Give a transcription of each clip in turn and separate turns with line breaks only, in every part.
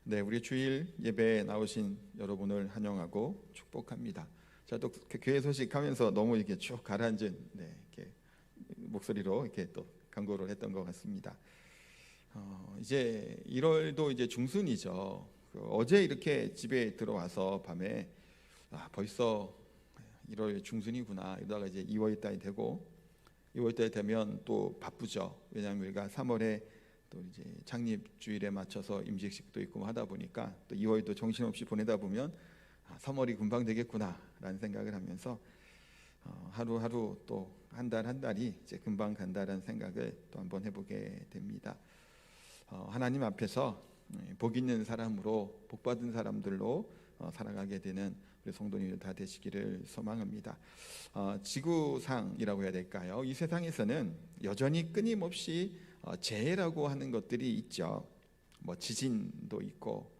네, 우리 주일 예배에 나오신 여러분을 환영하고 축복합니다. 자, 또 교회 소식하면서 너무 이렇게 쭉 가라앉은 이렇게 목소리로 이렇게 또 강구를 했던 것 같습니다. 이제 1월도 이제 중순이죠. 어제 이렇게 집에 들어와서 밤에 벌써 1월 중순이구나 이러다가 이제 2월 달이 되고 2월 달이 되면 또 바쁘죠. 왜냐하면 우리가 3월에 또 이제 창립 주일에 맞춰서 임직식도 있고 하다 보니까 또 2월도 정신없이 보내다 보면 3월이 금방 되겠구나라는 생각을 하면서 하루하루 또 한 달 한 달이 이제 금방 간다라는 생각을 또 한번 해보게 됩니다. 하나님 앞에서 복 있는 사람으로 복 받은 사람들로 살아가게 되는 우리 성도님들 다 되시기를 소망합니다. 지구상이라고 해야 될까요? 이 세상에서는 여전히 끊임없이 재해라고 하는 것들이 있죠. 뭐 지진도 있고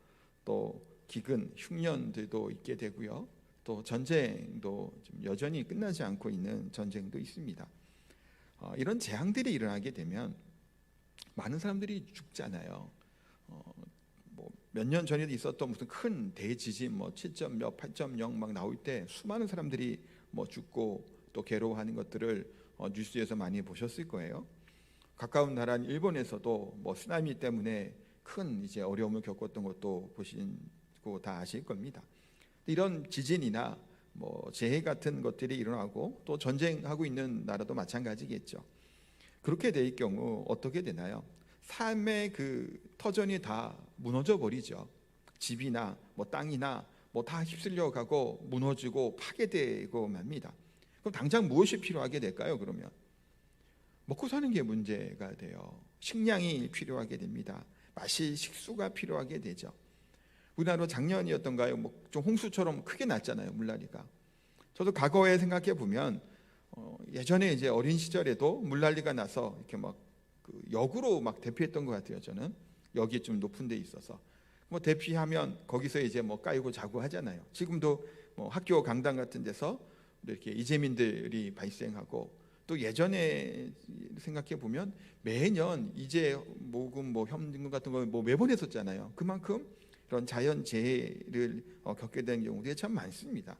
또 기근, 흉년들도 있게 되고요. 또 전쟁도 좀 여전히 끝나지 않고 있는 전쟁도 있습니다. 이런 재앙들이 일어나게 되면 많은 사람들이 죽잖아요. 뭐 몇 년 전에도 있었던 무슨 큰 대지진 뭐 7점 몇 8.0 막 나올 때 수많은 사람들이 뭐 죽고 또 괴로워하는 것들을 뉴스에서 많이 보셨을 거예요. 가까운 나라인 일본에서도 뭐 쓰나미 때문에 큰 이제 어려움을 겪었던 것도 보시고 다 아실 겁니다. 이런 지진이나 뭐 재해 같은 것들이 일어나고 또 전쟁하고 있는 나라도 마찬가지겠죠. 그렇게 될 경우 어떻게 되나요? 삶의 그 터전이 다 무너져 버리죠. 집이나 뭐 땅이나 뭐 다 휩쓸려 가고 무너지고 파괴되고 맙니다. 그럼 당장 무엇이 필요하게 될까요? 그러면 먹고 사는 게 문제가 돼요. 식량이 필요하게 됩니다. 마실 식수가 필요하게 되죠. 우리나라로 작년이었던가요? 뭐 좀 홍수처럼 크게 났잖아요, 물난리가. 저도 과거에 생각해 보면 예전에 이제 어린 시절에도 물난리가 나서 이렇게 막 그 역으로 막 대피했던 것 같아요. 저는 역이 좀 높은 데 있어서 뭐 대피하면 거기서 이제 뭐 까이고 자고 하잖아요. 지금도 뭐 학교 강당 같은 데서 이렇게 이재민들이 발생하고 또 예전에 생각해 보면 매년 이재 모금 뭐 현금 같은 거 뭐 매번 했었잖아요. 그만큼 이런 자연 재해를 겪게 되는 경우들이 참 많습니다.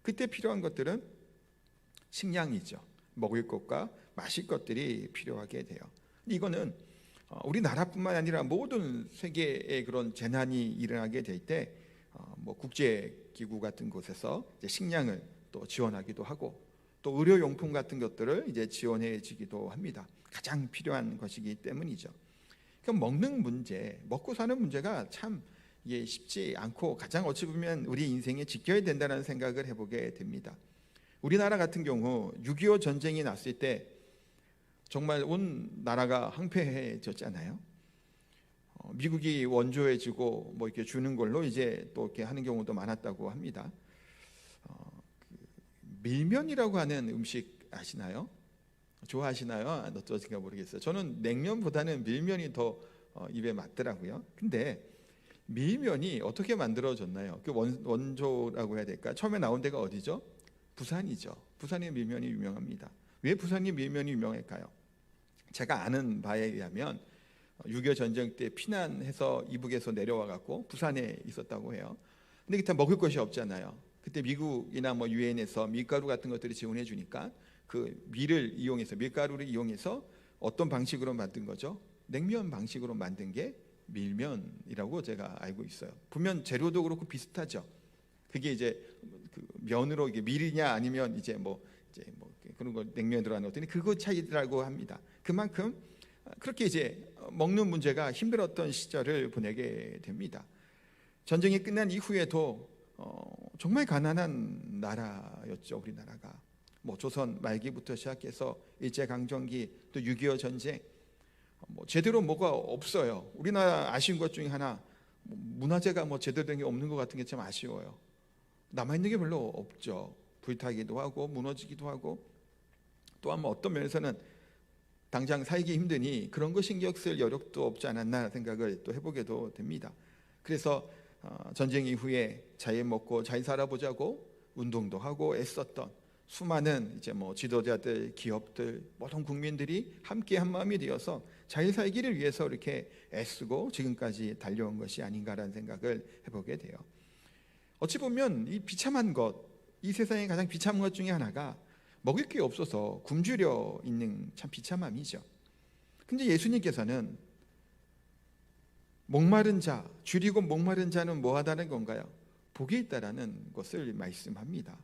그때 필요한 것들은 식량이죠. 먹을 것과 마실 것들이 필요하게 돼요. 이거는 우리나라뿐만 아니라 모든 세계의 그런 재난이 일어나게 될 때 뭐 국제기구 같은 곳에서 이제 식량을 또 지원하기도 하고 또 의료용품 같은 것들을 이제 지원해 주기도 합니다. 가장 필요한 것이기 때문이죠. 그러니까 먹는 문제, 먹고 사는 문제가 참 이게 쉽지 않고 가장 어찌 보면 우리 인생에 지켜야 된다는 생각을 해보게 됩니다. 우리나라 같은 경우 6.25 전쟁이 났을 때 정말 온 나라가 황폐해졌잖아요. 미국이 원조해주고 뭐 이렇게 주는 걸로 이제 또 이렇게 하는 경우도 많았다고 합니다. 밀면이라고 하는 음식 아시나요? 좋아하시나요? 어떠신가 모르겠어요. 저는 냉면보다는 밀면이 더 입에 맞더라고요. 근데 밀면이 어떻게 만들어졌나요? 그 원조라고 해야 될까? 처음에 나온 데가 어디죠? 부산이죠. 부산의 밀면이 유명합니다. 왜 부산의 밀면이 유명할까요? 제가 아는 바에 의하면 6.25 전쟁 때 피난해서 이북에서 내려와 갖고 부산에 있었다고 해요. 근데 그때 먹을 것이 없잖아요. 그때 미국이나 뭐 유엔에서 밀가루 같은 것들이 지원해 주니까 그 밀가루를 이용해서 어떤 방식으로 만든 거죠? 냉면 방식으로 만든 게 밀면이라고 제가 알고 있어요. 보면 재료도 그렇고 비슷하죠. 그게 이제 그 면으로 이게 밀이냐 아니면 이제 뭐 그런 거 냉면에 들어가는 것들이 그거 차이라고 합니다. 그만큼 그렇게 이제 먹는 문제가 힘들었던 시절을 보내게 됩니다. 전쟁이 끝난 이후에도 정말 가난한 나라였죠. 우리나라가 뭐 조선 말기부터 시작해서 일제강점기 또 6.25 전쟁 뭐 제대로 뭐가 없어요. 우리나라 아쉬운 것 중에 하나 문화재가 뭐 제대로 된 게 없는 것 같은 게 참 아쉬워요. 남아있는 게 별로 없죠. 불타기도 하고 무너지기도 하고 또한 뭐 어떤 면에서는 당장 살기 힘드니 그런 거 신경 쓸 여력도 없지 않았나 생각을 또 해보게도 됩니다. 그래서 전쟁 이후에 잘 먹고 잘 살아보자고 운동도 하고 애썼던 수많은 이제 뭐 지도자들, 기업들, 모든 국민들이 함께 한 마음이 되어서 잘 살기를 위해서 이렇게 애쓰고 지금까지 달려온 것이 아닌가라는 생각을 해보게 돼요. 어찌 보면 이 비참한 것, 이 세상의 가장 비참한 것 중에 하나가 먹을 게 없어서 굶주려 있는 참 비참함이죠. 근데 예수님께서는 목마른 자, 줄이고 목마른 자는 뭐하다는 건가요? 복이 있다라는 것을 말씀합니다.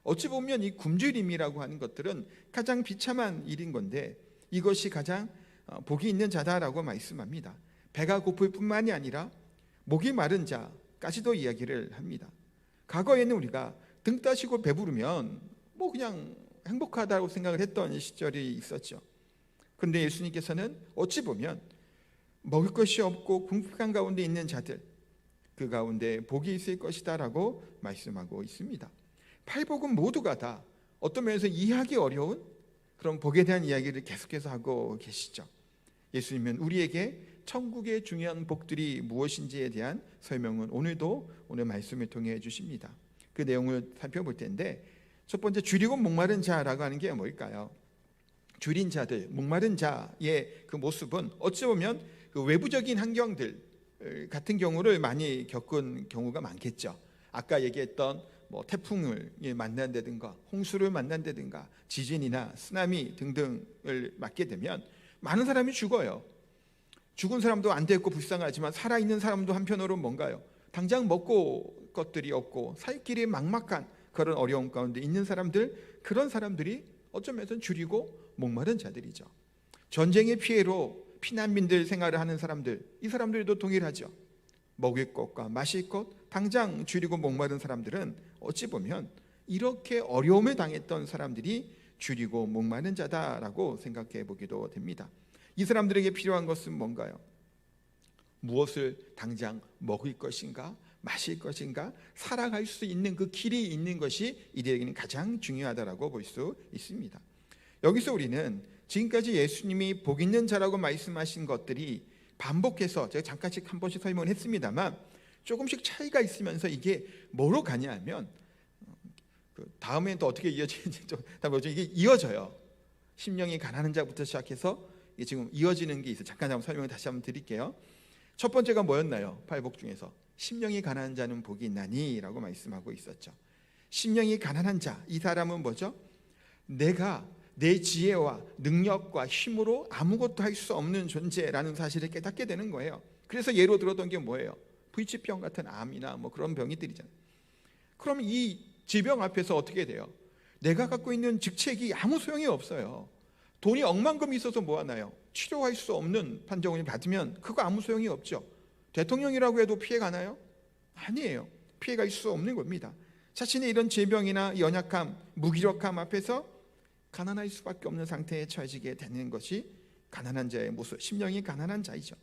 어찌 보면 이 굶주림이라고 하는 것들은 가장 비참한 일인 건데 이것이 가장 복이 있는 자다라고 말씀합니다. 배가 고플 뿐만이 아니라 목이 마른 자까지도 이야기를 합니다. 과거에는 우리가 등 따시고 배부르면 뭐 그냥 행복하다고 생각을 했던 시절이 있었죠. 그런데 예수님께서는 어찌 보면 먹을 것이 없고 궁핍한 가운데 있는 자들, 그 가운데 복이 있을 것이다 라고 말씀하고 있습니다. 팔복은 모두가 다 어떤 면에서 이해하기 어려운 그런 복에 대한 이야기를 계속해서 하고 계시죠. 예수님은 우리에게 천국의 중요한 복들이 무엇인지에 대한 설명은 오늘 말씀을 통해 주십니다. 그 내용을 살펴볼 텐데, 첫 번째 줄이고 목마른 자라고 하는 게 뭘까요? 줄인 자들, 목마른 자의 그 모습은 어찌 보면 그 외부적인 환경들 같은 경우를 많이 겪은 경우가 많겠죠. 아까 얘기했던 뭐 태풍을 만난다든가 홍수를 만난다든가 지진이나 쓰나미 등등을 맞게 되면 많은 사람이 죽어요. 죽은 사람도 안 됐고 불쌍하지만 살아있는 사람도 한편으로 뭔가요? 당장 먹고 것들이 없고 살 길이 막막한 그런 어려움 가운데 있는 사람들, 그런 사람들이 어쩌면 줄이고 목마른 자들이죠. 전쟁의 피해로 피난민들 생활을 하는 사람들, 이 사람들도 동일하죠. 먹을 것과 마실 것, 당장 줄이고 목마른 사람들은 어찌 보면 이렇게 어려움을 당했던 사람들이 줄이고 목마른 자다라고 생각해 보기도 됩니다. 이 사람들에게 필요한 것은 뭔가요? 무엇을 당장 먹을 것인가, 마실 것인가, 살아갈 수 있는 그 길이 있는 것이 이들에게는 가장 중요하다라고 볼 수 있습니다. 여기서 우리는 지금까지 예수님이 복 있는 자라고 말씀하신 것들이 반복해서 제가 잠깐씩 한 번씩 설명을 했습니다만 조금씩 차이가 있으면서 이게 뭐로 가냐 하면 다음엔 또 어떻게 이어지는지 좀 보죠. 이게 이어져요. 심령이 가난한 자부터 시작해서 이게 지금 이어지는 게 있어요. 잠깐 설명을 다시 한번 드릴게요. 첫 번째가 뭐였나요? 팔복 중에서 심령이 가난한 자는 복이 있나니 라고 말씀하고 있었죠. 심령이 가난한 자, 이 사람은 뭐죠? 내가 내 지혜와 능력과 힘으로 아무것도 할 수 없는 존재라는 사실을 깨닫게 되는 거예요. 그래서 예로 들었던 게 뭐예요? V치병 같은 암이나 뭐 그런 병이들이잖아요. 그럼 이 질병 앞에서 어떻게 돼요? 내가 갖고 있는 직책이 아무 소용이 없어요. 돈이 억만금 있어서 뭐 하나요? 치료할 수 없는 판정을 받으면 그거 아무 소용이 없죠. 대통령이라고 해도 피해 가나요? 아니에요. 피해갈 수 없는 겁니다. 자신의 이런 질병이나 연약함, 무기력함 앞에서 가난할 수밖에 없는 상태에 처해지게 되는 것이 가난한 자의 모습, 심령이 가난한 자이죠.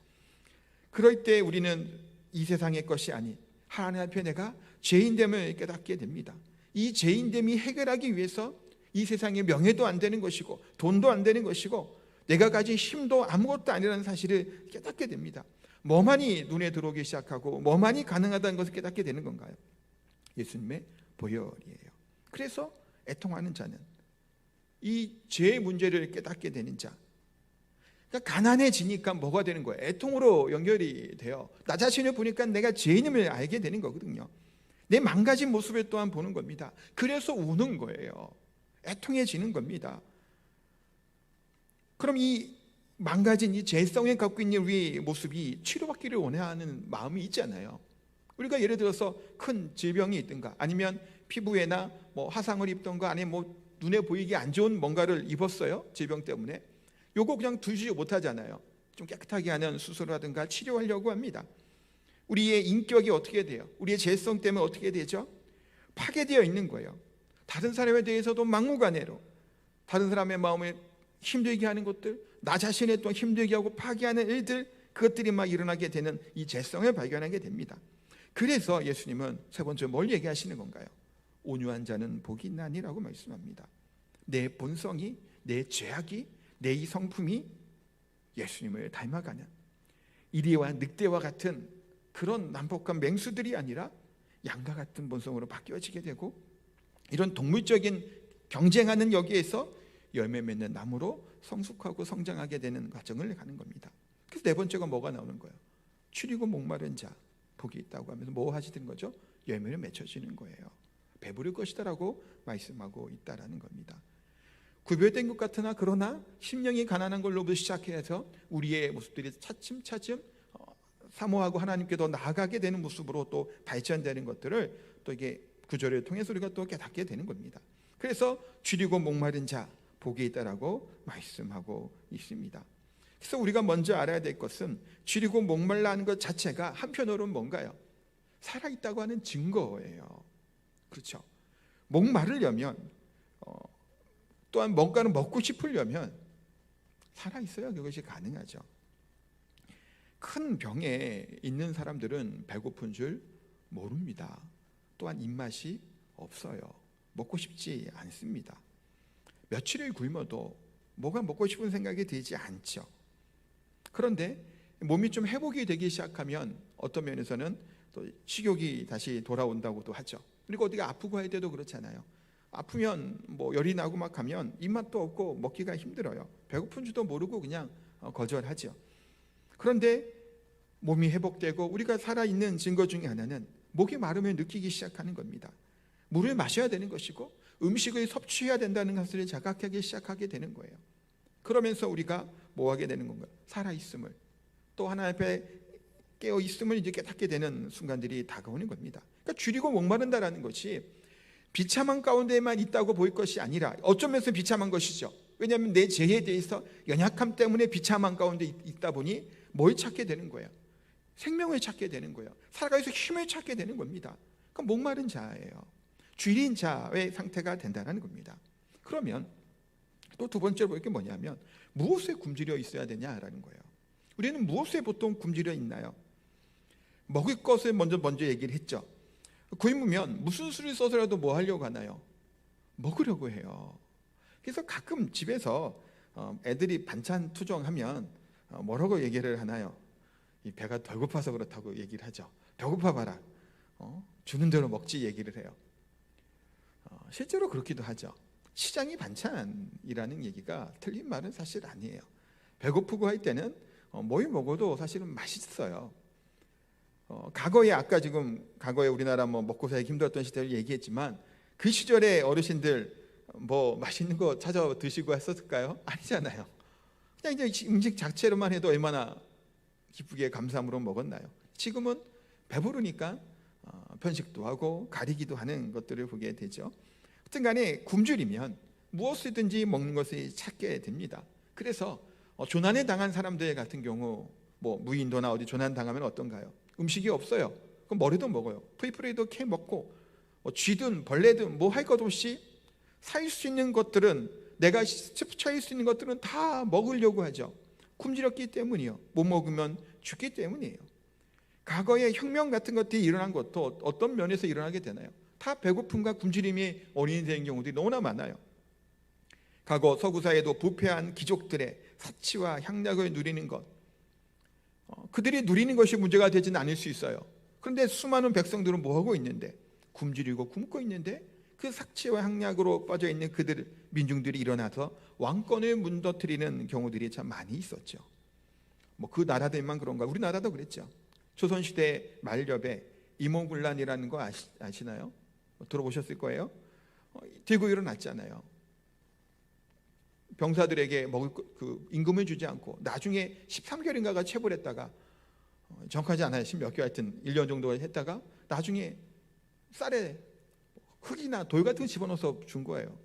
그럴 때 우리는 이 세상의 것이 아닌 하나님 앞에 내가 죄인됨을 깨닫게 됩니다. 이 죄인됨이 해결하기 위해서 이 세상의 명예도 안 되는 것이고 돈도 안 되는 것이고 내가 가진 힘도 아무것도 아니라는 사실을 깨닫게 됩니다. 뭐만이 눈에 들어오기 시작하고 뭐만이 가능하다는 것을 깨닫게 되는 건가요? 예수님의 보혈이에요. 그래서 애통하는 자는 이 죄의 문제를 깨닫게 되는 자, 그러니까 가난해지니까 뭐가 되는 거예요? 애통으로 연결이 돼요. 나 자신을 보니까 내가 죄인임을 알게 되는 거거든요. 내 망가진 모습을 또한 보는 겁니다. 그래서 우는 거예요. 애통해지는 겁니다. 그럼 이 망가진 이 죄성에 갖고 있는 우리의 모습이 치료받기를 원하는 마음이 있잖아요. 우리가 예를 들어서 큰 질병이 있든가 아니면 피부에나 뭐 화상을 입던가 아니면 뭐 눈에 보이기 안 좋은 뭔가를 입었어요. 질병 때문에. 요거 그냥 두지 못하잖아요. 좀 깨끗하게 하는 수술을 하든가 치료하려고 합니다. 우리의 인격이 어떻게 돼요? 우리의 죄성 때문에 어떻게 되죠? 파괴되어 있는 거예요. 다른 사람에 대해서도 막무가내로 다른 사람의 마음을 힘들게 하는 것들, 나 자신을 또 힘들게 하고 파괴하는 일들, 그것들이 막 일어나게 되는 이 죄성을 발견하게 됩니다. 그래서 예수님은 세 번째 뭘 얘기하시는 건가요? 온유한 자는 복이 있나니라고 말씀합니다. 내 본성이, 내 죄악이, 내 이 성품이 예수님을 닮아가는 이리와 늑대와 같은 그런 난폭한 맹수들이 아니라 양과 같은 본성으로 바뀌어지게 되고 이런 동물적인 경쟁하는 여기에서 열매 맺는 나무로 성숙하고 성장하게 되는 과정을 가는 겁니다. 그래서 네 번째가 뭐가 나오는 거예요? 추리고 목마른 자 복이 있다고 하면서 뭐 하시는 거죠? 열매를 맺혀지는 거예요. 배부를 것이다라고 말씀하고 있다라는 겁니다. 구별된 것 같으나 그러나 심령이 가난한 걸로부터 시작해서 우리의 모습들이 차츰차츰 사모하고 하나님께 더 나아가게 되는 모습으로 또 발전되는 것들을 또 이게 구절을 통해서 우리가 또 깨닫게 되는 겁니다. 그래서 줄이고 목마른 자 복이 있다라고 말씀하고 있습니다. 그래서 우리가 먼저 알아야 될 것은 줄이고 목말라는 것 자체가 한편으로는 뭔가요? 살아있다고 하는 증거예요. 그렇죠? 목마르려면 또한 뭔가를 먹고 싶으려면 살아있어야 그것이 가능하죠. 큰 병에 있는 사람들은 배고픈 줄 모릅니다. 또한 입맛이 없어요. 먹고 싶지 않습니다. 며칠을 굶어도 뭐가 먹고 싶은 생각이 들지 않죠. 그런데 몸이 좀 회복이 되기 시작하면 어떤 면에서는 또 식욕이 다시 돌아온다고도 하죠. 그리고 어디가 아프고 할 때도 그렇잖아요. 아프면 뭐 열이 나고 막 하면 입맛도 없고 먹기가 힘들어요. 배고픈 줄도 모르고 그냥 거절하죠. 그런데 몸이 회복되고 우리가 살아있는 증거 중에 하나는 목이 마르면 느끼기 시작하는 겁니다. 물을 마셔야 되는 것이고 음식을 섭취해야 된다는 것을 자각하기 시작하게 되는 거예요. 그러면서 우리가 뭐 하게 되는 건가요? 살아있음을, 또 하나님 앞에 깨어있음을 이제 깨닫게 되는 순간들이 다가오는 겁니다. 그러니까 줄이고 목마른다라는 것이 비참한 가운데에만 있다고 볼 것이 아니라 어쩌면서 비참한 것이죠. 왜냐하면 내 죄에 대해서 연약함 때문에 비참한 가운데 있다 보니 뭘 찾게 되는 거예요? 생명을 찾게 되는 거예요. 살아가면서 힘을 찾게 되는 겁니다. 그럼 목마른 자예요. 줄인 자의 상태가 된다는 겁니다. 그러면 또 두 번째로 볼 게 뭐냐면 무엇에 굶주려 있어야 되냐라는 거예요. 우리는 무엇에 보통 굶주려 있나요? 먹을 것을 먼저 얘기를 했죠. 굶으면 무슨 수를 써서라도 뭐 하려고 하나요? 먹으려고 해요. 그래서 가끔 집에서 애들이 반찬 투정하면 뭐라고 얘기를 하나요? 이 배가 덜 고파서 그렇다고 얘기를 하죠. 배고파 봐라. 주는 대로 먹지 얘기를 해요. 실제로 그렇기도 하죠. 시장이 반찬이라는 얘기가 틀린 말은 사실 아니에요. 배고프고 할 때는 뭘 먹어도 사실은 맛있어요. 과거에 아까 지금 과거에 우리나라 뭐 먹고 살기 힘들었던 시대를 얘기했지만 그 시절에 어르신들 뭐 맛있는 거 찾아 드시고 했었을까요? 아니잖아요. 그냥 이제 음식 자체로만 해도 얼마나 기쁘게 감사함으로 먹었나요? 지금은 배부르니까 편식도 하고 가리기도 하는 것들을 보게 되죠. 하여튼 간에 굶주리면 무엇이든지 먹는 것을 찾게 됩니다. 그래서 조난에 당한 사람들 같은 경우 뭐 무인도나 어디 조난 당하면 어떤가요? 음식이 없어요. 그럼 머리도 먹어요. 프리프레이도 캐 먹고 쥐든 벌레든 뭐 할 것 없이 살 수 있는 것들은 내가 섭취할 수 있는 것들은 다 먹으려고 하죠. 굶주렸기 때문이요. 못 먹으면 죽기 때문이에요. 과거에 혁명 같은 것들이 일어난 것도 어떤 면에서 일어나게 되나요? 다 배고픔과 굶주림이 원인이 되는 경우들이 너무나 많아요. 과거 서구사회도 부패한 귀족들의 사치와 향락을 누리는 것, 그들이 누리는 것이 문제가 되지는 않을 수 있어요. 그런데 수많은 백성들은 뭐 하고 있는데? 굶주리고 굶고 있는데 그 사치와 향락으로 빠져 있는 그들 민중들이 일어나서 왕권을 문더뜨리는 경우들이 참 많이 있었죠. 뭐 그 나라들만 그런가? 우리나라도 그랬죠. 조선시대 말엽에 이모군란이라는 거 아시나요? 들어보셨을 거예요. 들고 일어났잖아요. 병사들에게 먹을 그 임금을 주지 않고 나중에 13개월인가가 체불했다가 정확하지 않아요. 10몇 개월 하여튼 1년 정도 했다가 나중에 쌀에 흙이나 돌 같은 거 집어넣어서 준 거예요.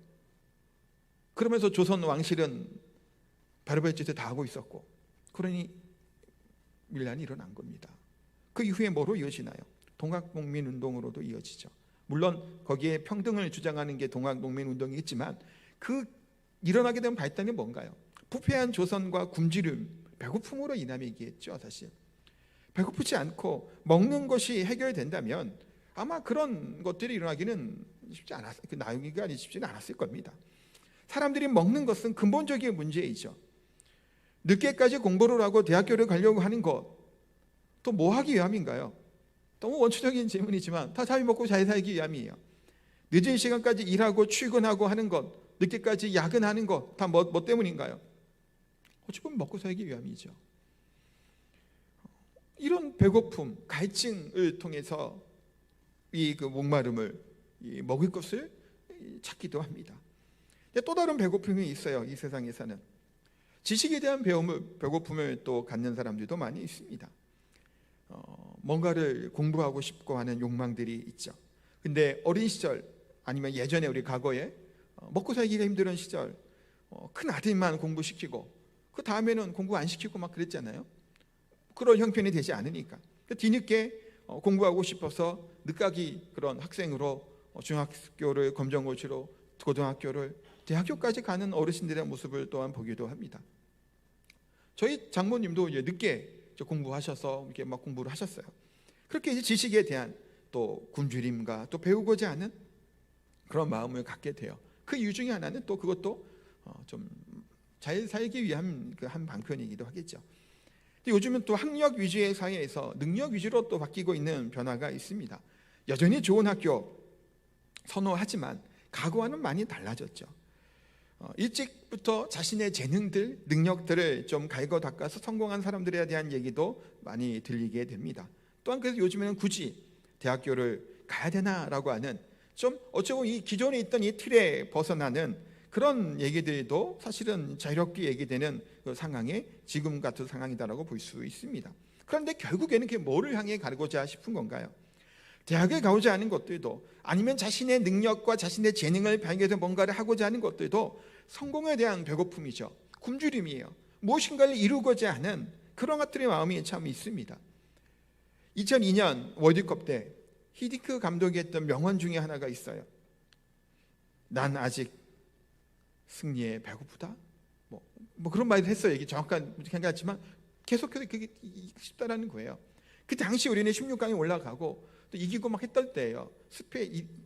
그러면서 조선 왕실은 별의별 짓을 다 하고 있었고, 그러니 밀란이 일어난 겁니다. 그 이후에 뭐로 이어지나요? 동학농민운동으로도 이어지죠. 물론 거기에 평등을 주장하는 게 동학농민운동이겠지만 그 일어나게 된 발단이 뭔가요? 부패한 조선과 굶주림, 배고픔으로 인함이겠죠. 사실 배고프지 않고 먹는 것이 해결된다면 아마 그런 것들이 일어나기는 나오기가 쉽지는 않았을 겁니다. 사람들이 먹는 것은 근본적인 문제이죠. 늦게까지 공부를 하고 대학교를 가려고 하는 것, 또 뭐 하기 위함인가요? 너무 원초적인 질문이지만 다 잘 먹고 잘 살기 위함이에요. 늦은 시간까지 일하고 출근하고 하는 것, 늦게까지 야근하는 것 다 뭐 때문인가요? 어찌 보면 먹고 살기 위함이죠. 이런 배고픔, 갈증을 통해서 이 그 목마름을 먹을 것을 찾기도 합니다. 또 다른 배고픔이 있어요. 이 세상에서는 지식에 대한 배고픔을 또 갖는 사람들도 많이 있습니다. 뭔가를 공부하고 싶고 하는 욕망들이 있죠. 근데 어린 시절 아니면 예전에 우리 과거에 먹고 살기가 힘든 시절 큰 아들만 공부시키고 그 다음에는 공부 안 시키고 막 그랬잖아요. 그런 형편이 되지 않으니까 뒤늦게 공부하고 싶어서 늦가기 그런 학생으로 중학교를 검정고시로 고등학교를 대학교까지 가는 어르신들의 모습을 또한 보기도 합니다. 저희 장모님도 이제 늦게 공부하셔서 이렇게 막 공부를 하셨어요. 그렇게 이제 지식에 대한 또 굶주림과 또 배우고자 하는 그런 마음을 갖게 돼요. 그 이유 중에 하나는 또 그것도 좀 잘 살기 위한 그 한 방편이기도 하겠죠. 요즘은 또 학력 위주의 사회에서 능력 위주로 또 바뀌고 있는 변화가 있습니다. 여전히 좋은 학교 선호하지만 과거와는 많이 달라졌죠. 일찍부터 자신의 재능들, 능력들을 좀 갈고 닦아서 성공한 사람들에 대한 얘기도 많이 들리게 됩니다. 또한 그래서 요즘에는 굳이 대학교를 가야 되나라고 하는 좀 어쩌고 이 기존에 있던 이 틀에 벗어나는 그런 얘기들도 사실은 자유롭게 얘기되는 그 상황에 지금 같은 상황이다라고 볼 수 있습니다. 그런데 결국에는 그게 뭐를 향해 가고자 싶은 건가요? 대학에 가고자 하는 것들도 아니면 자신의 능력과 자신의 재능을 발견해서 뭔가를 하고자 하는 것들도 성공에 대한 배고픔이죠. 굶주림이에요. 무엇인가를 이루고자 하는 그런 것들의 마음이 참 있습니다. 2002년 월드컵 때 히딩크 감독이 했던 명언 중에 하나가 있어요. 난 아직 승리에 배고프다. 뭐 그런 말을 했어요. 이게 정확한 생각하지만 계속해서 그게 쉽다라는 거예요. 그 당시 우리는 16강에 올라가고 또 이기고 막 했던 때예요.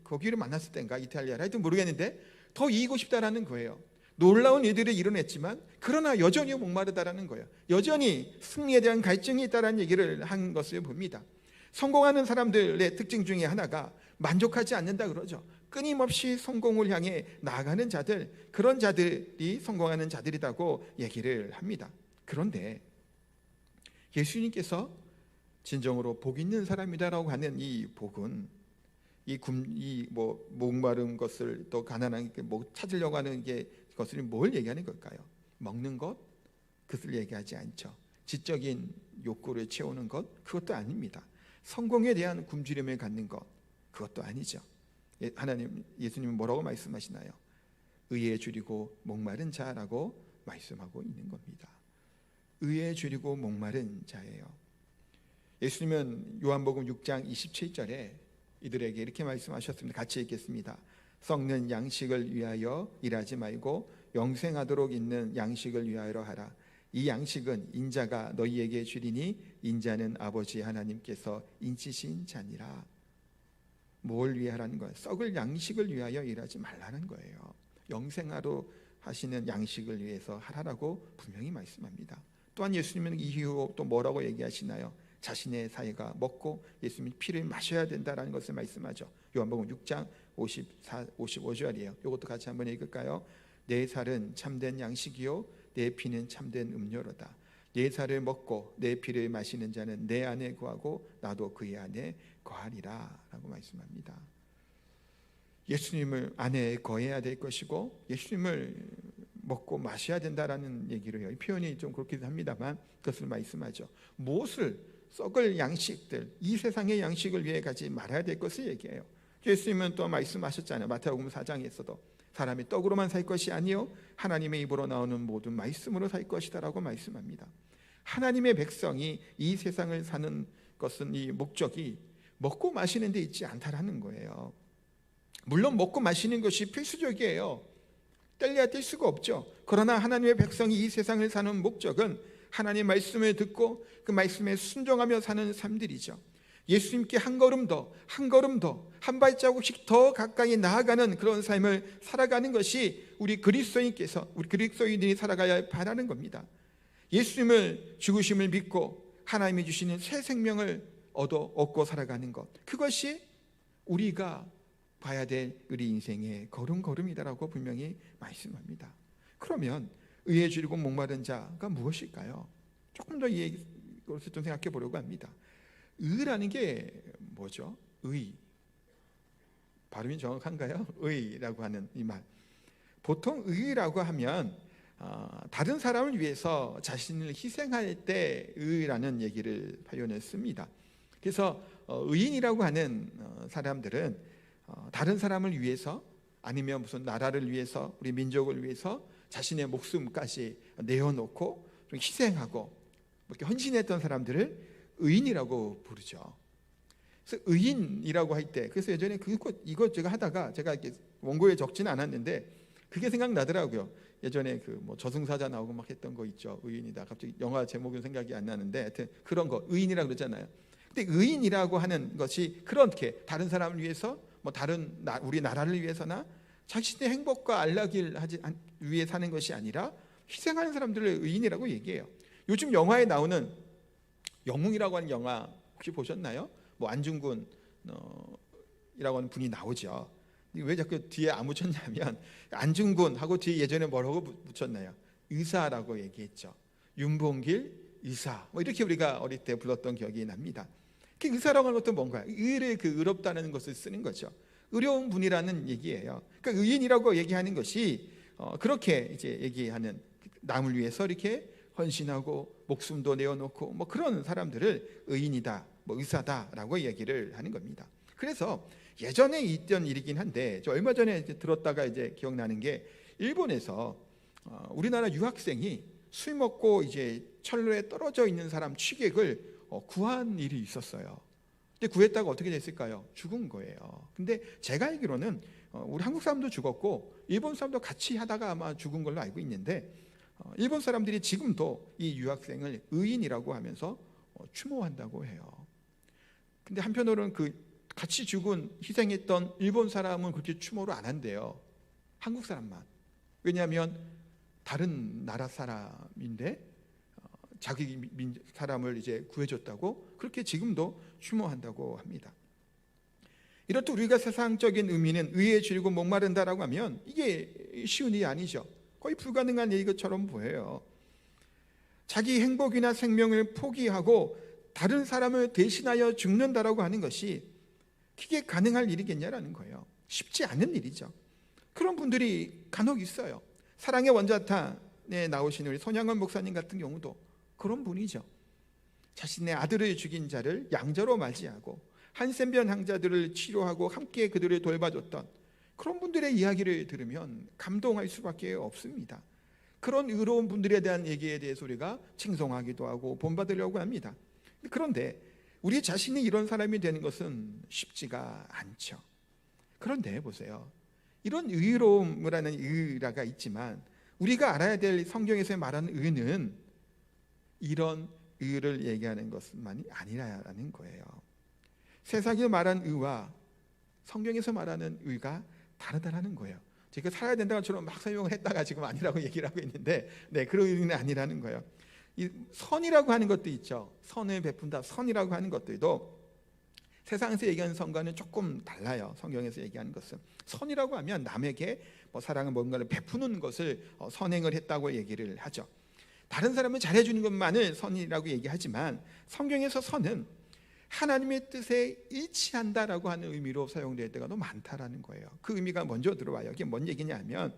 거기를 만났을 때인가 이탈리아를 하여튼 모르겠는데 더 이기고 싶다라는 거예요. 놀라운 일들을 이뤄냈지만 그러나 여전히 목마르다라는 거예요. 여전히 승리에 대한 갈증이 있다라는 얘기를 한 것을 봅니다. 성공하는 사람들의 특징 중에 하나가 만족하지 않는다 그러죠. 끊임없이 성공을 향해 나아가는 자들, 그런 자들이 성공하는 자들이라고 얘기를 합니다. 그런데 예수님께서 진정으로 복 있는 사람이다라고 하는 이 복은 목마른 것을 또 가난한 찾으려고 하는 것을 뭘 얘기하는 걸까요? 먹는 것, 그것을 얘기하지 않죠. 지적인 욕구를 채우는 것, 그것도 아닙니다. 성공에 대한 굶주림을 갖는 것, 그것도 아니죠. 예수님은 뭐라고 말씀하시나요? 의에 줄이고 목마른 자라고 말씀하고 있는 겁니다. 의에 줄이고 목마른 자예요. 예수님은 요한복음 6장 27절에 이들에게 이렇게 말씀하셨습니다. 같이 읽겠습니다. 썩는 양식을 위하여 일하지 말고 영생하도록 있는 양식을 위하여 하라. 이 양식은 인자가 너희에게 주리니 인자는 아버지 하나님께서 인치신 자니라. 뭘 위해 하라는 거예요? 썩을 양식을 위하여 일하지 말라는 거예요. 영생하도록 하시는 양식을 위해서 하라라고 분명히 말씀합니다. 또한 예수님은 이후 또 뭐라고 얘기하시나요? 자신의 사이가 먹고 예수님이 피를 마셔야 된다라는 것을 말씀하죠. 요한복음 6장 55절이에요. 이것도 같이 한번 읽을까요? 내 살은 참된 양식이요 내 피는 참된 음료로다. 내 살을 먹고 내 피를 마시는 자는 내 안에 거하고 나도 그의 안에 거하리라 라고 말씀합니다. 예수님을 안에 거해야 될 것이고 예수님을 먹고 마셔야 된다라는 얘기를 해요. 이 표현이 좀 그렇기도 합니다만 그것을 말씀하죠. 무엇을 썩을 양식들, 이 세상의 양식을 위해 가지 말아야 될 것을 얘기해요. 예수님은 또 말씀하셨잖아요. 마태복음 4장에서도 사람이 떡으로만 살 것이 아니요 하나님의 입으로 나오는 모든 말씀으로 살 것이다 라고 말씀합니다. 하나님의 백성이 이 세상을 사는 것은 이 목적이 먹고 마시는 데 있지 않다라는 거예요. 물론 먹고 마시는 것이 필수적이에요. 뗄래야 뗄 수가 없죠. 그러나 하나님의 백성이 이 세상을 사는 목적은 하나님의 말씀을 듣고 그 말씀에 순종하며 사는 삶들이죠. 예수님께 한 걸음 더, 한 발자국씩 더 가까이 나아가는 그런 삶을 살아가는 것이 우리 그리스도인들이 살아가야 바라는 겁니다. 예수님을 죽으심을 믿고 하나님이 주시는 새 생명을 얻고 살아가는 것, 그것이 우리가 봐야 될 우리 인생의 걸음걸음이다라고 분명히 말씀합니다. 그러면 의에 줄이고 목마른 자가 무엇일까요? 조금 더 이것을 좀 생각해 보려고 합니다. 의라는 게 뭐죠? 의. 발음이 정확한가요? 의라고 하는 이 말. 보통 의라고 하면 다른 사람을 위해서 자신을 희생할 때 의라는 얘기를 표현을 씁니다. 그래서 의인이라고 하는 사람들은 다른 사람을 위해서 아니면 무슨 나라를 위해서 우리 민족을 위해서 자신의 목숨까지 내어놓고 희생하고 이렇게 헌신했던 사람들을 의인이라고 부르죠. 그래서 의인이라고 할 때, 그래서 예전에 이거 제가 하다가 제가 이렇게 원고에 적지는 않았는데 그게 생각나더라고요. 예전에 그 뭐 저승사자 나오고 막 했던 거 있죠. 의인이다. 갑자기 영화 제목은 생각이 안 나는데 하여튼 그런 거 의인이라고 그러잖아요. 근데 의인이라고 하는 것이 그렇게 다른 사람을 위해서 뭐 다른 우리 나라를 위해서나 자신의 행복과 안락을 위해 사는 것이 아니라 희생하는 사람들을 의인이라고 얘기해요. 요즘 영화에 나오는 영웅이라고 하는 영화 혹시 보셨나요? 뭐 안중근 이라고 하는 분이 나오죠. 왜 자꾸 뒤에 안 붙였냐면 안중근하고 뒤에 예전에 뭐라고 붙였나요? 의사라고 얘기했죠. 윤봉길 의사 뭐 이렇게 우리가 어릴 때 불렀던 기억이 납니다. 그 의사라고 하는 것도 뭔가요? 의를 의롭다는 것을 쓰는 거죠. 의로운 분이라는 얘기예요. 그러니까 의인이라고 얘기하는 것이 그렇게 이제 얘기하는 남을 위해서 이렇게 헌신하고 목숨도 내어놓고 뭐 그런 사람들을 의인이다, 뭐 의사다라고 얘기를 하는 겁니다. 그래서 예전에 있던 일이긴 한데 저 얼마 전에 이제 들었다가 이제 기억나는 게 일본에서 우리나라 유학생이 술 먹고 이제 철로에 떨어져 있는 사람 취객을 구한 일이 있었어요. 근데 구했다가 어떻게 됐을까요? 죽은 거예요. 근데 제가 알기로는 우리 한국 사람도 죽었고 일본 사람도 같이 하다가 아마 죽은 걸로 알고 있는데 일본 사람들이 지금도 이 유학생을 의인이라고 하면서 추모한다고 해요. 근데 한편으로는 그 같이 죽은 희생했던 일본 사람은 그렇게 추모를 안 한대요. 한국 사람만. 왜냐하면 다른 나라 사람인데 자기 사람을 이제 구해줬다고 그렇게 지금도 추모한다고 합니다. 이렇듯 우리가 세상적인 의미는 의에 줄이고 목마른다라고 하면 이게 쉬운 일이 아니죠. 거의 불가능한 일인 것처럼 보여요. 자기 행복이나 생명을 포기하고 다른 사람을 대신하여 죽는다라고 하는 것이 그게 가능할 일이겠냐라는 거예요. 쉽지 않은 일이죠. 그런 분들이 간혹 있어요. 사랑의 원자탄에 나오신 우리 손양원 목사님 같은 경우도 그런 분이죠. 자신의 아들을 죽인 자를 양자로 맞이하고 한센변 항자들을 치료하고 함께 그들을 돌봐줬던 그런 분들의 이야기를 들으면 감동할 수밖에 없습니다. 그런 의로운 분들에 대한 얘기에 대해서 우리가 칭송하기도 하고 본받으려고 합니다. 그런데 우리 자신이 이런 사람이 되는 것은 쉽지가 않죠. 그런데 보세요. 이런 의로움이라는 의라가 있지만 우리가 알아야 될 성경에서 말하는 의는 이런 의를 얘기하는 것만이 아니라는 거예요. 세상에서 말하는 의와 성경에서 말하는 의가 다르다는 거예요. 제가 살아야 된다는 것처럼 막 설명을 했다가 지금 아니라고 얘기를 하고 있는데 그런 의는 아니라는 거예요. 이 선이라고 하는 것도 있죠. 선을 베푼다. 선이라고 하는 것들도 세상에서 얘기하는 선과는 조금 달라요. 성경에서 얘기하는 것은 선이라고 하면 남에게 사랑을 뭔가를 베푸는 것을 선행을 했다고 얘기를 하죠. 다른 사람을 잘해주는 것만을 선이라고 얘기하지만 성경에서 선은 하나님의 뜻에 일치한다라고 하는 의미로 사용될 때가 너무 많다라는 거예요. 그 의미가 먼저 들어와요. 이게 뭔 얘기냐면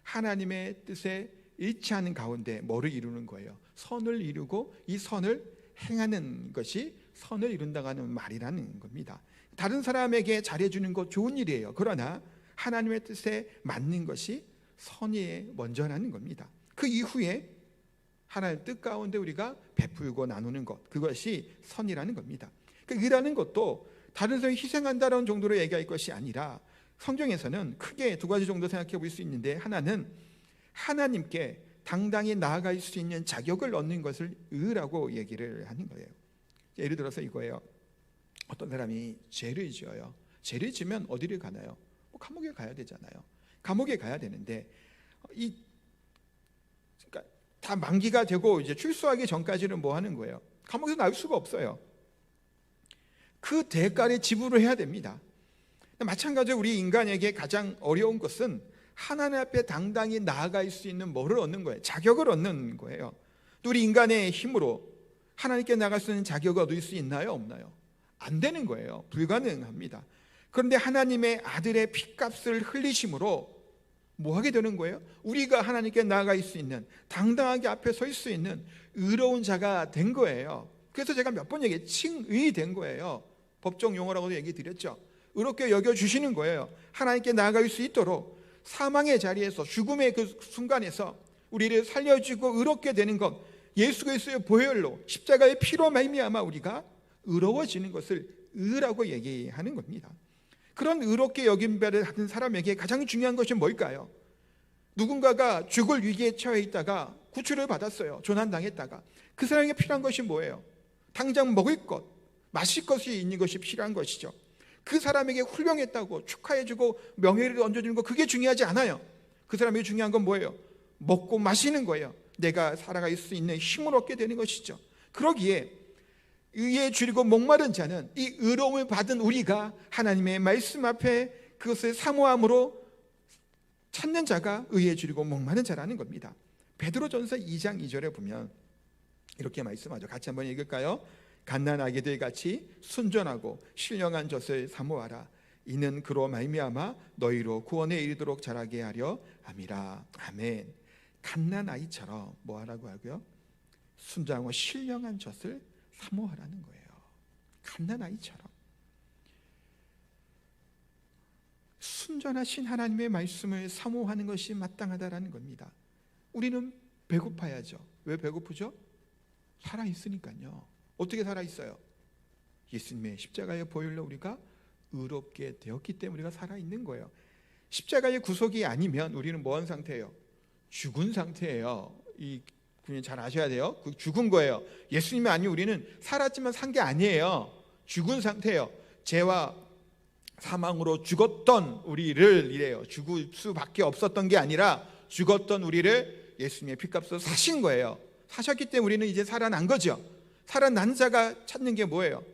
하나님의 뜻에 일치하는 가운데 뭐를 이루는 거예요? 선을 이루고 이 선을 행하는 것이 선을 이룬다는 말이라는 겁니다. 다른 사람에게 잘해주는 것 좋은 일이에요. 그러나 하나님의 뜻에 맞는 것이 선이 먼저라는 겁니다. 그 이후에 하나님의 뜻 가운데 우리가 베풀고 나누는 것, 그것이 선이라는 겁니다. 그러니까 의라는 것도 다른 사람이 희생한다는 정도로 얘기할 것이 아니라 성경에서는 크게 두 가지 정도 생각해 볼 수 있는데 하나는 하나님께 당당히 나아갈 수 있는 자격을 얻는 것을 의라고 얘기를 하는 거예요. 예를 들어서 이거예요. 어떤 사람이 죄를 지어요. 죄를 지면 어디를 가나요? 감옥에 가야 되잖아요. 감옥에 가야 되는데 그러니까 다 만기가 되고 이제 출소하기 전까지는 뭐 하는 거예요? 감옥에서 나올 수가 없어요. 그 대가를 지불을 해야 됩니다. 마찬가지로 우리 인간에게 가장 어려운 것은 하나님 앞에 당당히 나아갈 수 있는 뭐를 얻는 거예요? 자격을 얻는 거예요. 또 우리 인간의 힘으로 하나님께 나갈 수 있는 자격을 얻을 수 있나요? 없나요? 안 되는 거예요. 불가능합니다. 그런데 하나님의 아들의 피값을 흘리심으로 뭐 하게 되는 거예요? 우리가 하나님께 나아갈 수 있는, 당당하게 앞에 설 수 있는 의로운 자가 된 거예요. 그래서 제가 몇 번 얘기해 칭의 된 거예요. 법정 용어라고도 얘기 드렸죠. 의롭게 여겨주시는 거예요. 하나님께 나아갈 수 있도록 사망의 자리에서, 죽음의 그 순간에서 우리를 살려주고 의롭게 되는 것, 예수 그리스도의 보혈로, 십자가의 피로 말미암아 우리가 의로워지는 것을 의라고 얘기하는 겁니다. 그런 의롭게 여김을 하는 사람에게 가장 중요한 것이 뭘까요? 누군가가 죽을 위기에 처해 있다가 구출을 받았어요. 조난당했다가. 그 사람에게 필요한 것이 뭐예요? 당장 먹을 것, 마실 것이 있는 것이 필요한 것이죠. 그 사람에게 훌륭했다고 축하해주고 명예를 얹어주는 거, 그게 중요하지 않아요. 그 사람에게 중요한 건 뭐예요? 먹고 마시는 거예요. 내가 살아갈 수 있는 힘을 얻게 되는 것이죠. 그러기에 의에 줄이고 목마른 자는, 이 의로움을 받은 우리가 하나님의 말씀 앞에 그것을 사모함으로 찾는 자가 의에 줄이고 목마른 자라는 겁니다. 베드로전서 2장 2절에 보면 이렇게 말씀하죠. 같이 한번 읽을까요? 갓난아기들 같이 순전하고 신령한 젖을 사모하라. 이는 그로 말미암아 너희로 구원에 이르도록 자라게 하려 함이라. 아멘. 갓난아이처럼 뭐 하라고 하고요? 순전하고 신령한 젖을 사모하라는 거예요. 갓난아이처럼 순전하신 하나님의 말씀을 사모하는 것이 마땅하다라는 겁니다. 우리는 배고파야죠. 왜 배고프죠? 살아있으니까요. 어떻게 살아있어요? 예수님의 십자가의 보혈로 우리가 의롭게 되었기 때문에 우리가 살아있는 거예요. 십자가의 구속이 아니면 우리는 뭐한 상태예요? 죽은 상태예요. 이 분이 잘 아셔야 돼요. 그 죽은 거예요. 예수님이 아니면 우리는 살았지만 산 게 아니에요. 죽은 상태예요. 죄와 사망으로 죽었던 우리를, 이래요. 죽을 수밖에 없었던 게 아니라 죽었던 우리를 예수님의 피값으로 사신 거예요. 사셨기 때문에 우리는 이제 살아난 거죠. 살아난 자가 찾는 게 뭐예요?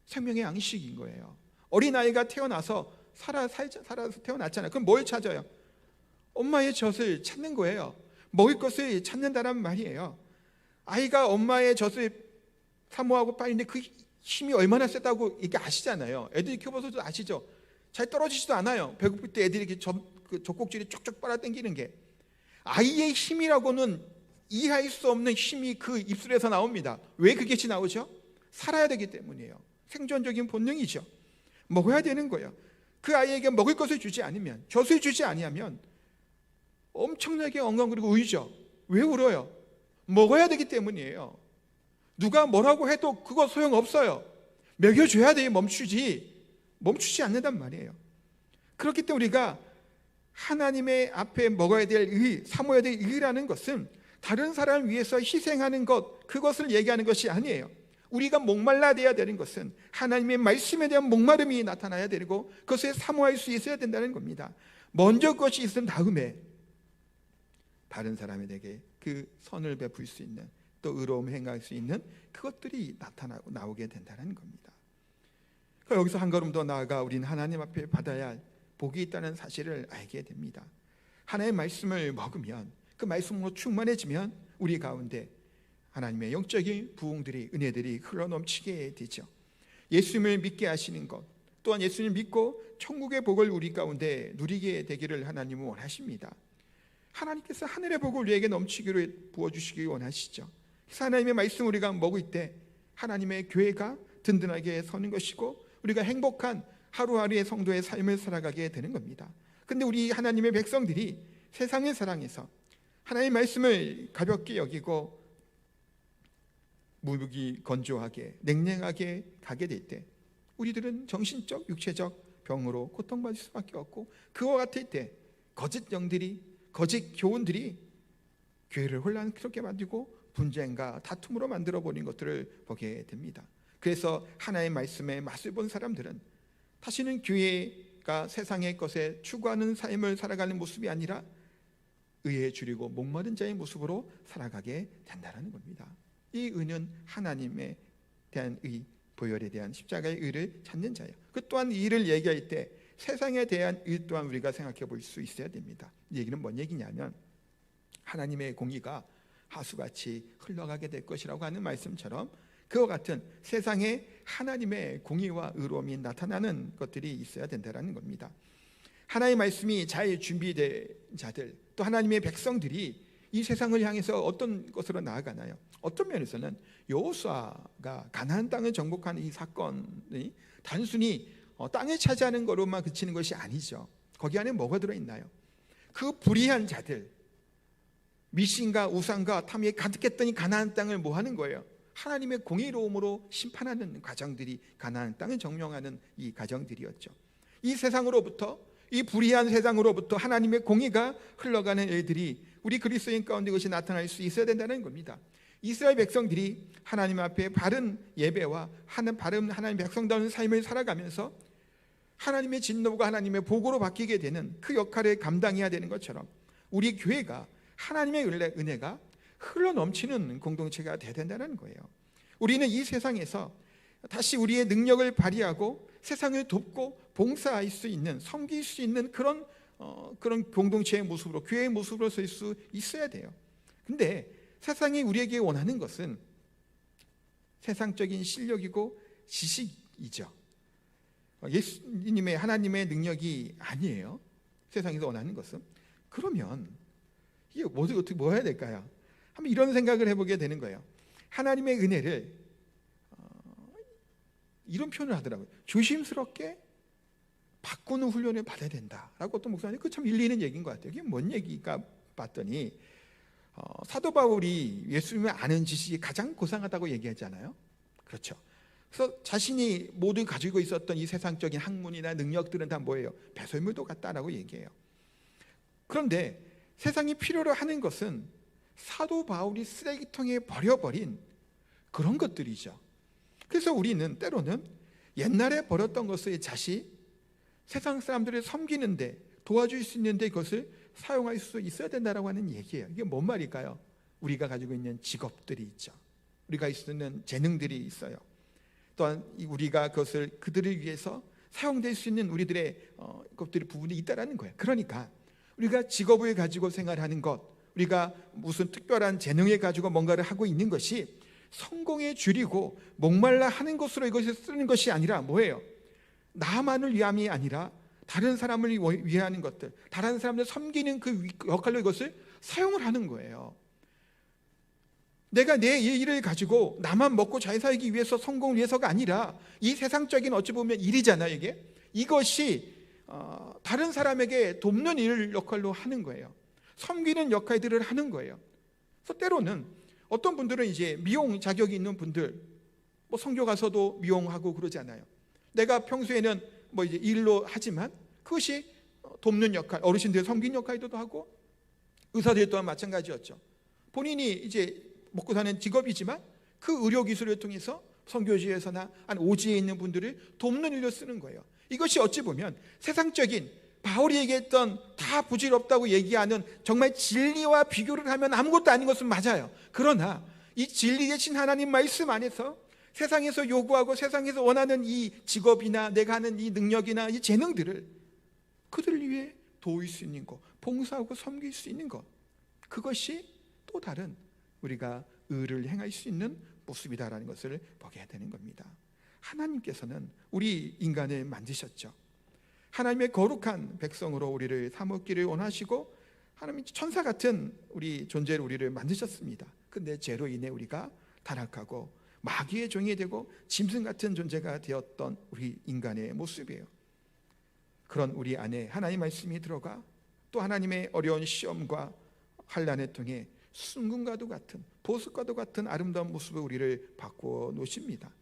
생명의 양식인 거예요. 어린아이가 태어나서 살아서 태어났잖아요. 그럼 뭘 찾아요? 엄마의 젖을 찾는 거예요. 먹을 것을 찾는다란 말이에요. 아이가 엄마의 젖을 사모하고 빨리는데 그 힘이 얼마나 세다고 이게 아시잖아요. 애들이 키워봐서도 아시죠? 잘 떨어지지도 않아요. 배고플 때 애들이 이렇게 젖꼭지를 쭉쭉 빨아당기는 게. 아이의 힘이라고는 이해할 수 없는 힘이 그 입술에서 나옵니다. 왜 그게 나오죠? 살아야 되기 때문이에요. 생존적인 본능이죠. 먹어야 되는 거예요. 그 아이에게 먹을 것을 주지 않으면, 젖을 주지 아니하면 엄청나게 엉엉거리고 울죠. 왜 울어요? 먹어야 되기 때문이에요. 누가 뭐라고 해도 그거 소용없어요. 먹여줘야 돼요. 멈추지 않는단 말이에요. 그렇기 때문에 우리가 하나님의 앞에 먹어야 될 의, 사모해야 될 의라는 것은 다른 사람을 위해서 희생하는 것, 그것을 얘기하는 것이 아니에요. 우리가 목말라야 되는 것은 하나님의 말씀에 대한 목마름이 나타나야 되고 그것을 사모할 수 있어야 된다는 겁니다. 먼저 그것이 있은 다음에 다른 사람에게 그 선을 베풀 수 있는, 또 의로움을 행할 수 있는 그것들이 나오게 된다는 겁니다. 그러니까 여기서 한 걸음 더 나아가 우리는 하나님 앞에 받아야 할 복이 있다는 사실을 알게 됩니다. 하나님의 말씀을 먹으면, 그 말씀으로 충만해지면 우리 가운데 하나님의 영적인 부흥들이, 은혜들이 흘러넘치게 되죠. 예수님을 믿게 하시는 것, 또한 예수님을 믿고 천국의 복을 우리 가운데 누리게 되기를 하나님은 원하십니다. 하나님께서 하늘의 복을 우리에게 넘치기로 부어주시기 원하시죠. 그래서 하나님의 말씀 우리가 먹을 때 하나님의 교회가 든든하게 서는 것이고 우리가 행복한 하루하루의 성도의 삶을 살아가게 되는 겁니다. 그런데 우리 하나님의 백성들이 세상을 사랑해서 하나님의 말씀을 가볍게 여기고 무기건조하게 냉랭하게 가게 될 때 우리들은 정신적, 육체적 병으로 고통받을 수밖에 없고, 그와 같을 때 거짓 영들이, 거짓 교훈들이 교회를 혼란스럽게 만들고 분쟁과 다툼으로 만들어버린 것들을 보게 됩니다. 그래서 하나님의 말씀에 맛을 본 사람들은 다시는 교회가 세상의 것에 추구하는 삶을 살아가는 모습이 아니라 의에 줄이고 목마른 자의 모습으로 살아가게 된다는 겁니다. 이 의는 하나님에 대한 의, 보혈에 대한 십자가의 의를 찾는 자예요. 그 또한 이 일을 얘기할 때 세상에 대한 일 또한 우리가 생각해 볼 수 있어야 됩니다. 이 얘기는 뭔 얘기냐면 하나님의 공의가 하수같이 흘러가게 될 것이라고 하는 말씀처럼 그와 같은 세상에 하나님의 공의와 의로움이 나타나는 것들이 있어야 된다는 겁니다. 하나님의 말씀이 잘 준비된 자들, 또 하나님의 백성들이 이 세상을 향해서 어떤 것으로 나아가나요? 어떤 면에서는 여호수아가 가나안 땅을 정복하는 이 사건이 단순히 땅을 차지하는 것으로만 그치는 것이 아니죠. 거기 안에 뭐가 들어있나요? 그 불의한 자들, 미신과 우상과 탐욕에 가득했던 이 가나안 땅을 뭐 하는 거예요? 하나님의 공의로움으로 심판하는 과정들이 가나안 땅을 정령하는 이 과정들이었죠. 이 세상으로부터, 이 불의한 세상으로부터 하나님의 공의가 흘러가는 일들이 우리 그리스도인 가운데 그것이 나타날 수 있어야 된다는 겁니다. 이스라엘 백성들이 하나님 앞에 바른 예배와 바른 하나님 백성다운 삶을 살아가면서 하나님의 진노가 하나님의 보고로 바뀌게 되는 그 역할을 감당해야 되는 것처럼 우리 교회가 하나님의 은혜가 흘러넘치는 공동체가 돼야 된다는 거예요. 우리는 이 세상에서 다시 우리의 능력을 발휘하고 세상을 돕고 봉사할 수 있는, 섬길 수 있는 그런 공동체의 모습으로, 교회의 모습으로 설 수 있어야 돼요. 근데 세상이 우리에게 원하는 것은 세상적인 실력이고 지식이죠. 예수님의 하나님의 능력이 아니에요. 세상에서 원하는 것은. 그러면 이게 어떻게 뭐 해야 될까요? 한번 이런 생각을 해보게 되는 거예요. 하나님의 은혜를 이런 표현을 하더라고요. 조심스럽게 바꾸는 훈련을 받아야 된다라고 어떤 목사님, 그 참 일리 있는 얘기인 것 같아요. 이게 뭔 얘기가 봤더니 사도 바울이 예수님을 아는 지식이 가장 고상하다고 얘기하잖아요. 그렇죠. 그래서 자신이 모두 가지고 있었던 이 세상적인 학문이나 능력들은 다 뭐예요? 배설물도 같다라고 얘기해요. 그런데 세상이 필요로 하는 것은 사도 바울이 쓰레기통에 버려버린 그런 것들이죠. 그래서 우리는 때로는 옛날에 버렸던 것을 다시 세상 사람들을 섬기는데 도와줄 수 있는데 그것을 사용할 수 있어야 된다라고 하는 얘기예요. 이게 뭔 말일까요? 우리가 가지고 있는 직업들이 있죠. 우리가 쓰는 재능들이 있어요. 또한 우리가 그것을 그들을 위해서 사용될 수 있는 우리들의 것들이 부분이 있다라는 거예요. 그러니까 우리가 직업을 가지고 생활하는 것, 우리가 무슨 특별한 재능을 가지고 뭔가를 하고 있는 것이 성공에 줄이고 목말라 하는 것으로 이것을 쓰는 것이 아니라 뭐예요? 나만을 위함이 아니라 다른 사람을 위하는 것들, 다른 사람을 섬기는 그 역할로 이것을 사용을 하는 거예요. 내가 내 일을 가지고 나만 먹고 잘 살기 위해서, 성공을 위해서가 아니라 이 세상적인 어찌 보면 일이잖아요. 이것이 다른 사람에게 돕는 일 역할로 하는 거예요. 섬기는 역할들을 하는 거예요. 그래서 때로는 어떤 분들은 이제 미용 자격이 있는 분들, 뭐 성교 가서도 미용하고 그러잖아요. 내가 평소에는 뭐 이제 일로 하지만 그것이 돕는 역할, 어르신들 섬긴 역할도 하고, 의사들 또한 마찬가지였죠. 본인이 이제 먹고 사는 직업이지만 그 의료 기술을 통해서 선교지에서나 오지에 있는 분들을 돕는 일로 쓰는 거예요. 이것이 어찌 보면 세상적인 바울이 얘기했던 다 부질없다고 얘기하는 정말 진리와 비교를 하면 아무것도 아닌 것은 맞아요. 그러나 이 진리 대신 하나님 말씀 안에서 세상에서 요구하고 세상에서 원하는 이 직업이나 내가 하는 이 능력이나 이 재능들을 그들을 위해 도울 수 있는 것, 봉사하고 섬길 수 있는 것, 그것이 또 다른 우리가 의를 행할 수 있는 모습이다라는 것을 보게 되는 겁니다. 하나님께서는 우리 인간을 만드셨죠. 하나님의 거룩한 백성으로 우리를 삼었기를 원하시고 하나님 천사 같은 우리 존재로 우리를 만드셨습니다. 근데 죄로 인해 우리가 타락하고 마귀의 종이 되고 짐승 같은 존재가 되었던 우리 인간의 모습이에요. 그런 우리 안에 하나님의 말씀이 들어가 또 하나님의 어려운 시험과 환난을 통해 순금과도 같은, 보석과도 같은 아름다운 모습을 우리를 바꾸어 놓으십니다.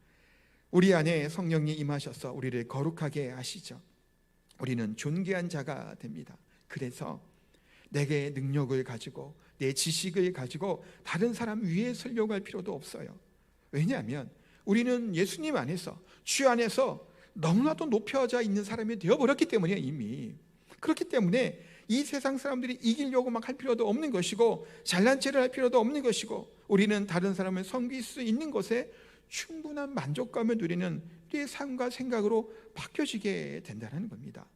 우리 안에 성령이 임하셔서 우리를 거룩하게 하시죠. 우리는 존귀한 자가 됩니다. 그래서 내게 능력을 가지고 내 지식을 가지고 다른 사람 위에 서려고 할 필요도 없어요. 왜냐하면 우리는 예수님 안에서, 주 안에서 너무나도 높여져 있는 사람이 되어버렸기 때문에 이미. 그렇기 때문에 이 세상 사람들이 이기려고 막 할 필요도 없는 것이고 잘난 체를 할 필요도 없는 것이고 우리는 다른 사람을 섬길 수 있는 것에 충분한 만족감을 누리는 우리의 삶과 생각으로 바뀌어지게 된다는 겁니다.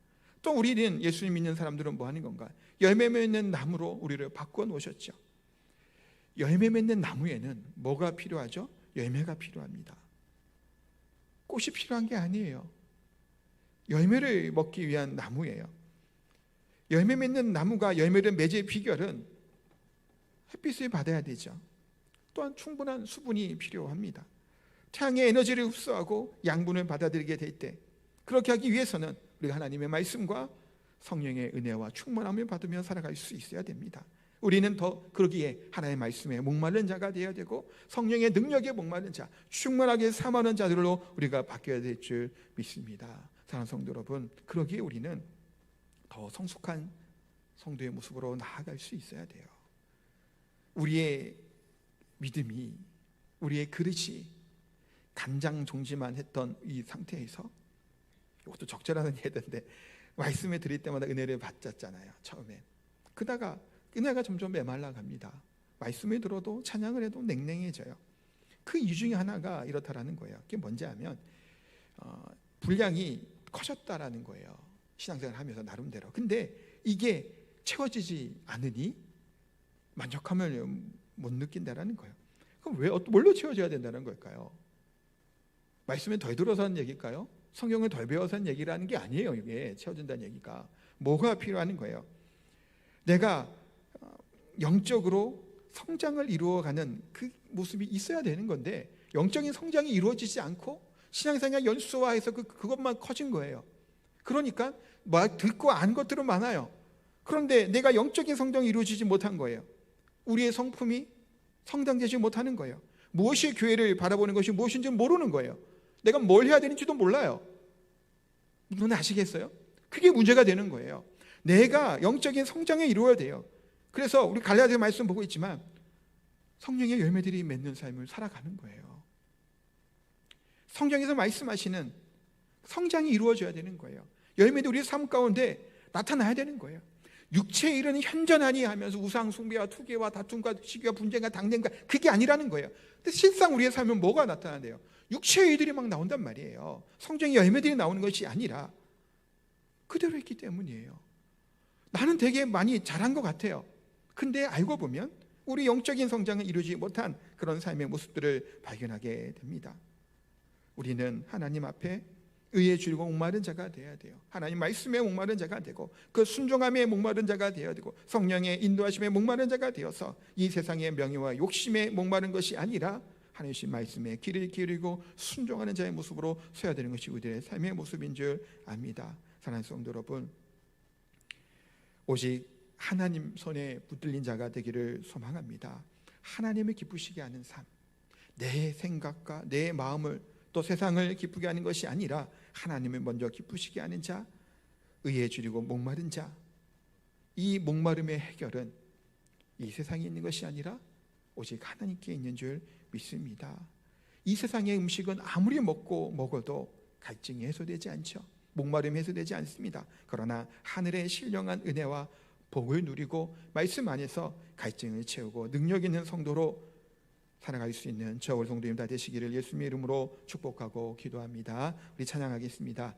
또 우리는 예수님 믿는 사람들은 뭐 하는 건가? 열매 맺는 나무로 우리를 바꿔 놓으셨죠. 열매 맺는 나무에는 뭐가 필요하죠? 열매가 필요합니다. 꽃이 필요한 게 아니에요. 열매를 먹기 위한 나무예요. 열매 맺는 나무가 열매를 맺을 비결은 햇빛을 받아야 되죠. 또한 충분한 수분이 필요합니다. 태양의 에너지를 흡수하고 양분을 받아들이게 될 때, 그렇게 하기 위해서는 우리가 하나님의 말씀과 성령의 은혜와 충만함을 받으며 살아갈 수 있어야 됩니다. 우리는 더 그러기에 하나님의 말씀에 목마른 자가 되어야 되고 성령의 능력에 목마른 자, 충만하게 삼하는 자들로 우리가 바뀌어야 될 줄 믿습니다. 사랑하는 성도 여러분, 그러기에 우리는 더 성숙한 성도의 모습으로 나아갈 수 있어야 돼요. 우리의 믿음이, 우리의 그릇이 간장종지만 했던 이 상태에서, 이것도 적절한 예인데 말씀에 드릴 때마다 은혜를 받았잖아요. 처음에 그러다가 은혜가 점점 메말라갑니다. 말씀을 들어도 찬양을 해도 냉랭해져요. 그 이유 중에 하나가 이렇다라는 거예요. 그게 뭔지 하면 분량이 커졌다라는 거예요. 신앙생활을 하면서 나름대로. 근데 이게 채워지지 않으니 만족함을 못 느낀다라는 거예요. 그럼 왜 뭘로 채워져야 된다는 걸까요? 말씀에 덜 들어서 하는 얘기일까요? 성경을 덜 배워서 하는 얘기라는 게 아니에요. 이게 채워진다는 얘기가 뭐가 필요한 거예요? 내가 영적으로 성장을 이루어가는 그 모습이 있어야 되는 건데, 영적인 성장이 이루어지지 않고 신앙생활 연수화해서 그것만 커진 거예요. 그러니까 막 듣고 아는 것들은 많아요. 그런데 내가 영적인 성장이 이루어지지 못한 거예요. 우리의 성품이 성장되지 못하는 거예요. 무엇이 교회를 바라보는 것이 무엇인지 모르는 거예요. 내가 뭘 해야 되는지도 몰라요. 이건 아시겠어요? 그게 문제가 되는 거예요. 내가 영적인 성장에 이루어야 돼요. 그래서 우리 갈라디아 말씀 보고 있지만 성령의 열매들이 맺는 삶을 살아가는 거예요. 성경에서 말씀하시는 성장이 이루어져야 되는 거예요. 열매도 우리의 삶 가운데 나타나야 되는 거예요. 육체의 일은 현전하니 하면서 우상 숭배와 투계와 다툼과 시기와 분쟁과 당쟁과, 그게 아니라는 거예요. 근데 실상 우리의 삶은 뭐가 나타나는데요? 육체의 일들이 막 나온단 말이에요. 성경의 열매들이 나오는 것이 아니라 그대로 있기 때문이에요. 나는 되게 많이 잘한 것 같아요. 근데 알고 보면 우리 영적인 성장을 이루지 못한 그런 삶의 모습들을 발견하게 됩니다. 우리는 하나님 앞에 의에 줄이고 목마른 자가 되어야 돼요. 하나님 말씀에 목마른 자가 되고 그 순종함에 목마른 자가 되어야 되고 성령의 인도하심에 목마른 자가 되어서 이 세상의 명예와 욕심에 목마른 것이 아니라 하나님의 말씀에 귀를 기울이고 순종하는 자의 모습으로 서야 되는 것이 우리의 삶의 모습인 줄 압니다. 사랑하는 성도 여러분, 오직 하나님 손에 붙들린 자가 되기를 소망합니다. 하나님을 기쁘시게 하는 삶, 내 생각과 내 마음을 또 세상을 기쁘게 하는 것이 아니라 하나님을 먼저 기쁘시게 하는 자, 의에 줄이고 목마른 자, 이 목마름의 해결은 이 세상에 있는 것이 아니라 오직 하나님께 있는 줄 믿습니다. 이 세상의 음식은 아무리 먹어도 갈증이 해소되지 않죠. 목마름이 해소되지 않습니다. 그러나 하늘의 신령한 은혜와 복을 누리고 말씀 안에서 갈증을 채우고 능력 있는 성도로 살아갈 수 있는 저 우리 성도님 다 되시기를 예수님의 이름으로 축복하고 기도합니다. 우리 찬양하겠습니다.